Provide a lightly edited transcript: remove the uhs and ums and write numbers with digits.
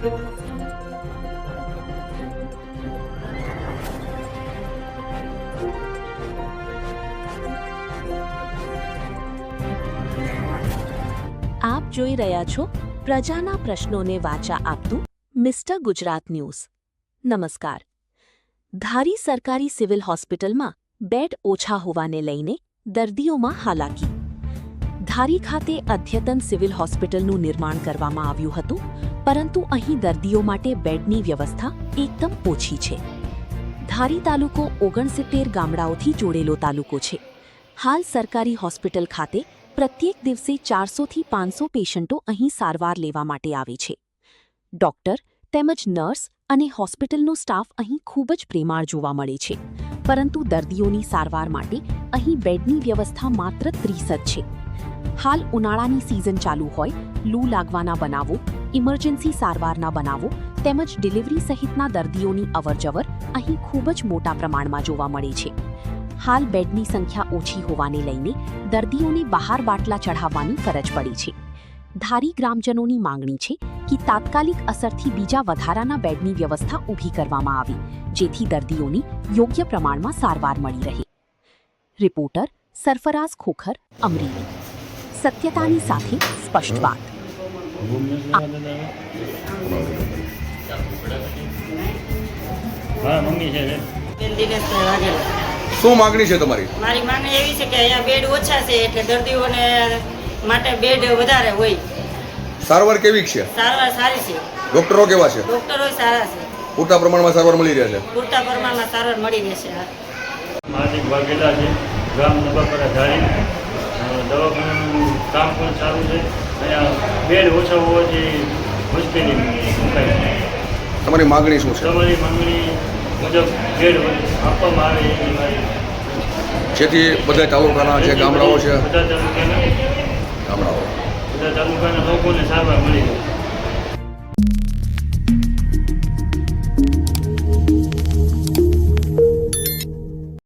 આપ જોઈ રહ્યા છો પ્રજાના પ્રશ્નોને વાચા આપતું મિસ્ટર ગુજરાત ન્યૂઝ। નમસ્કાર। ધારી સરકારી સિવિલ હોસ્પિટલમાં બેડ ઓછા હોવાને લઈને દર્દીઓમાં હાલાકી। ધારી ખાતે અદ્યતન સિવિલ હોસ્પિટલનું નિર્માણ કરવામાં આવ્યું હતું, પરંતુ અહીં દર્દીઓ માટે બેડની વ્યવસ્થા એકદમ ઓછી છે। ધારી તાલુકો 69 ગામડાઓથી જોડેલો તાલુકો છે। હાલ સરકારી હોસ્પિટલ ખાતે પ્રત્યેક દિવસે 400 થી 500 પેશન્ટો અહીં સારવાર લેવા માટે આવે છે। ડોક્ટર તેમજ નર્સ અને હોસ્પિટલનો સ્ટાફ અહીં ખૂબ જ પ્રેમાળ જોવા મળે છે, પરંતુ દર્દીઓની સારવાર માટે અહીં બેડની વ્યવસ્થા માત્ર 30 જ છે। હાલ ઉનાળાની સિઝન ચાલુ હોય, લૂ લાગવાના બનાવો, ઇમરજન્સી સારવારના બનાવો તેમજ ડિલિવરી સહિતના દર્દીઓની અવરજવર અહીં ખૂબ જ મોટા પ્રમાણમાં જોવા મળે છે। હાલ બેડની સંખ્યા ઓછી હોવાને લઈને દર્દીઓને બહાર બાટલા ચઢાવવાની ફરજ પડી છે। ધારી ગ્રામજનોની માંગણી છે કે તાત્કાલિક અસરથી બીજા વધારાના બેડની વ્યવસ્થા ઊભી કરવામાં આવે, જેથી દર્દીઓની યોગ્ય પ્રમાણમાં સારવાર મળી રહે। રિપોર્ટર સરફરાઝ ખોખર, અમરેલી। સત્યતાની સાથે સ્પષ્ટ વાત। શું માંગણી છે તમારી? મારી માંગણી એવી છે કે અહીંયા બેડ ઓછા છે, એટલે દર્દીઓને માટે બેડ વધારે હોય। સારવાર કેવી છે? સારવાર સારી છે। ડોક્ટરો કેવા છે? ડોક્ટરો સારા છે। પૂરતા પ્રમાણમાં સારવાર મળી રહે છે? પૂરતા પ્રમાણમાં સારવાર મળી રહેશે। માલિક વાઘેલા છે, ગામ નવાપરા ધારી। દવાખાનાનું કામ પણ સારું છે। અહીંયા બેડ ઓછા હોવાથી મુશ્કેલી મુકાય છે। તમારી માંગણી શું છે? તમારી માંગણી મુજબ બેડ આપવામાં આવે એની મારી, જેથી બધા તાલુકાના જે ગામડાઓ છે, બધા તાલુકાના ગામડાઓ લોકોને સારવાર મળી રહે।